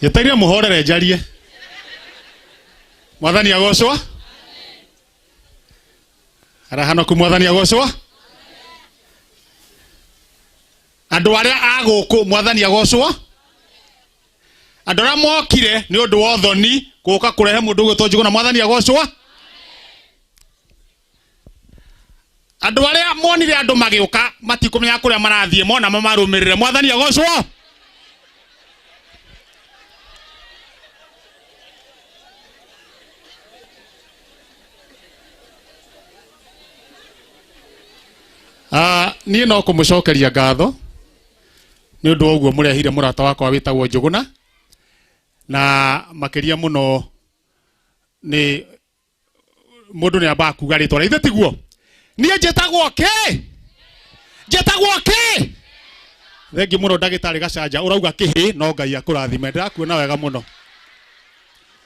Yetaire muhorere njarie. Mwathani agocwa. Arahano ku mwathani agocwa. Andu aria aguku mwathani agocwa. Andu aria mokire ni undu wa thoni guka kurehe mundu gwitwo Njuguna mwathani agocwa. Andu aria monire andu magiuka matikumenya kuria marathie mona mamarumirire mwathani agocwa. Ni no kumucokeria ngatho ni undu oguo murehire murata wakwa witagwo Njuguna na makiria muno ni mundu ni amba kuga ritwa ithe tiguo nie njetagwo ke thengi muno ndagitari Gacanja urauga kihi no Ngai akurathime ndirakuona wega muno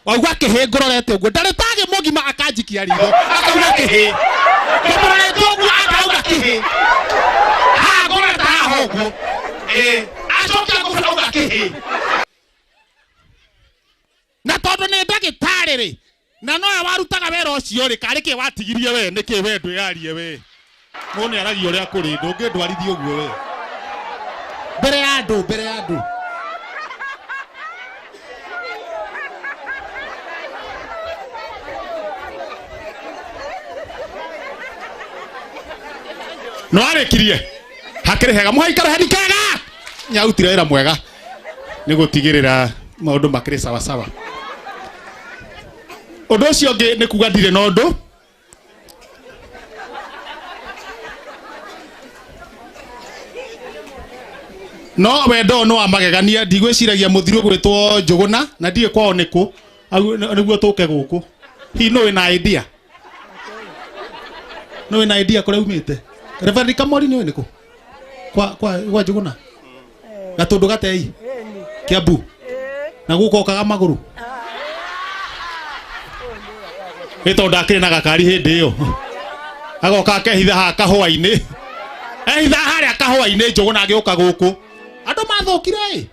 wauga kihi ngororete uguo ndaritage mugima akanjikia ritho akauga kihi ngororete uguo akauga kihi ha ngororete ha uguo acokia ngorauga kihi na tondu ni ndagitari ri na no warutaga wera ucio ri kariki watigirie we niki we ndwiarie we mone aragio ria kuri ndungi ndwarithio uguo we mbere ya andu no arekirie hakiri hega muhaikara hedi kega nyautire wira mwega ni gutigirira maundu makiri sawa sawa. Undu ucio ngi ni kuga ndire na undu no wendo no amagegania ndigwiciragia muthiru gwitwo Njuguna na ndie kwao niku niguo tuke guku hi no ina idea kuria umite Reverend Kamori ni niku kwa Njuguna gatundu gatei Kiambu na guko kaga maguru ito ndakire na gakari hindi yo agoka akehitha ha kahwa-ini ehitha haria kahwa-ini Njuguna agiuka guku andu mathokire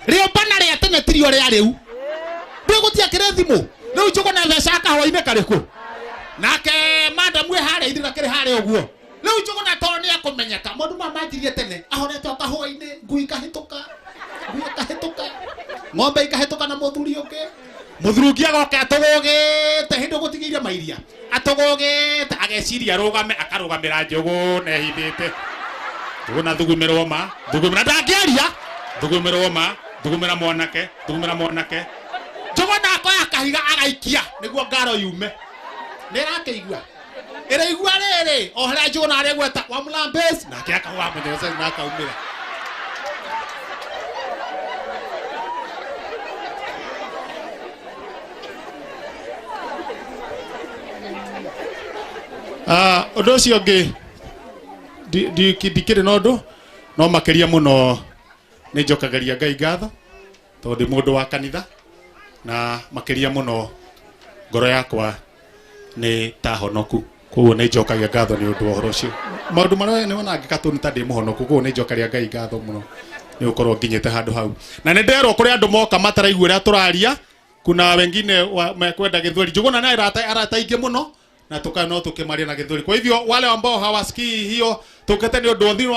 rio bana ria tene tirio ria riu ndu gutia kire thimu riu Njuguna theca kahwa-ini kariku nake madam we haria ithira kire haria uguo riu Njuguna toni akumenyeka mundu mamanjirie tene ahoretwo kahwa-ini ngui kahituka ng'ombe ikahituka na muthuri ungi muthurungi agoka atugugite hindu gutigiria mairia atugugite ageciria rugame akarugamira Njuguna ehithite Njuguna thugumirwo ma thugumira ndangiaria thugumira mwanake Njuguna akoya kahiga agaikia niguo ngaro yume nirakeigua iraigua riri o haria Njuguna ari gweta wa Mulambes nake akawa munyose na akaumira undu ucio ngi ndikire na undu no makiria muno ni njokagaria Ngai ngatho tondu mundu wa kanitha na makiria muno ngoro yakwa ni ta honoku koguo ni njokagia ngatho ni undu wa horo ucio maundu maria ni wona ngikatuni ta ndi muhonoku koguo ni njokaria Ngai ngatho muno ni ukorwo nginyete handu hau na ni nderwo kuri andu moka mataraigua ria turaria kuna wengine mekwenda githweri Njuguna na arata ingi muno na tukano tukimaria na githuri. Kwa hivyo wale ambao hawasikii hiyo tukete ni udhoni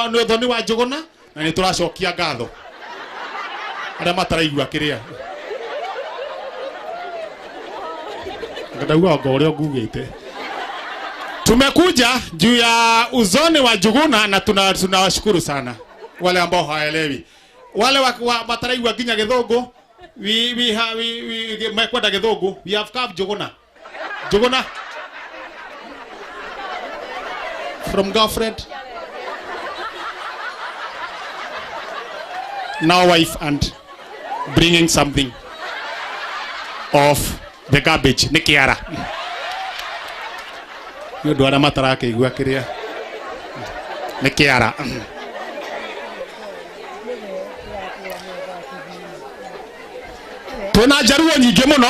wa Njuguna na ni turacokia ngatho aria mataraigua kiria ngadaugua ngorio ngugite tumekuja juu ya uzoni wa Njuguna na tunawashukuru sana wale ambao hawaelewi wale mataraigua ginya githungu we mekwenda githungu we have come Njuguna from girlfriend now wife and bringing something of the garbage ni kiara ni ndu ara matarake igua kiria ni kiara tuna jaruo nyingi muno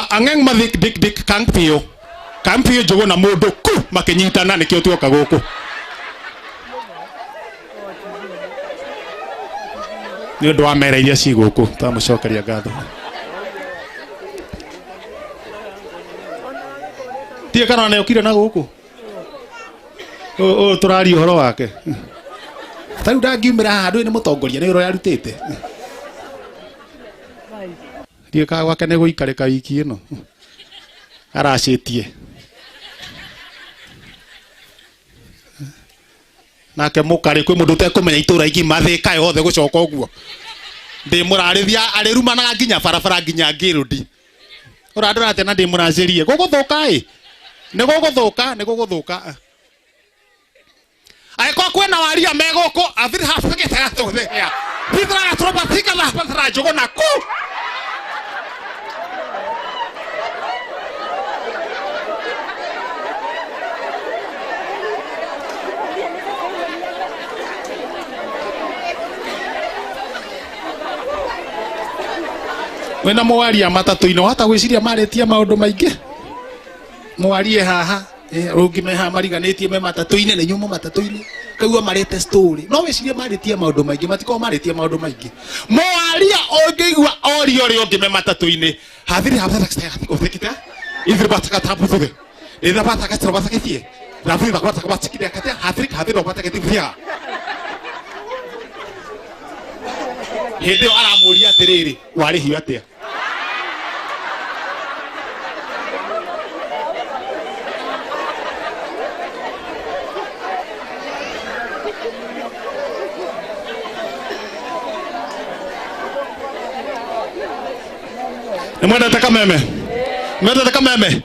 ang'eng mathik dik kampio Njuguna mundu ku makinyitana nikio tuoka guku nĩ ũndũ wa mera iria cigũkũ tũramũcokeria ngatho. Tiĩ kana nĩ ũkire na gũkũ tũraria ũhoro wake tarĩu ndangiumĩra haha ndũĩ nĩ mũtongoria nĩ wĩra arutĩte ndiĩ ka gwake nĩ gũikarĩka wiki ĩno aracĩtie nake mũkarĩ kwĩ mũndũ ũtekũmenya itũra igima thĩka yothe gũcoka ũguo ndĩmũrarĩthia arĩrumanaga nginya barabara nginya ngĩrũndi ũrandora atĩ na ndĩmũracĩrie gũgũthũka nĩ gũgũthũka angĩkorwo kwĩna waria megũkũ athiri hacigĩtaga tũthĩa thithiraga tũrobatika thabatara njũgũ naku wena mũwaria matatũ-inĩ wahota gwĩciria marĩtie maũndũ maingĩ mũwarie haha rũngĩmeha mariganĩtie me matatũ-inĩ nĩ nyumo matatũ-inĩ kaigua marĩte story no wĩcirie marĩtie maũndũ maingĩ matikorwo marĩtie maũndũ maingĩ mũwaria ũngĩigua orio ũrĩa ũngĩ me matatũ-inĩ hathiri hathikita ithiri batakatabuthuthe ĩtha batakatĩrobatakĩtie rathiri batakabatikiria katia hathiri batakĩtithia hĩndĩ ĩyo aramũria atĩrĩrĩ warĩhio atĩa mwendete kameme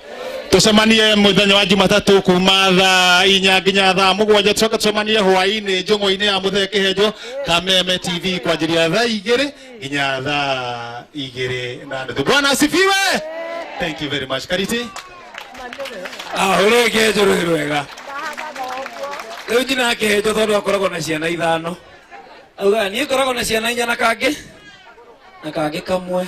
tucemanie mũthenya wa Jumatatu kuma thaa 4 nginya thaa 7 tucoke tucemanie hwainĩ njũng'ũ-inĩ ya Mũthee Kĩhenjo Kameme TV kwanjĩria thaa 2 nginya thaa 2:30. Bwana asifiwe. Thank you very much. Kariti ule Kĩhenjo rũĩ rwega rĩu njina Kĩhenjo tondũ akoragwo na ciana 5 auga niĩ ngoragwo na ciana 4 na kangĩ kamwe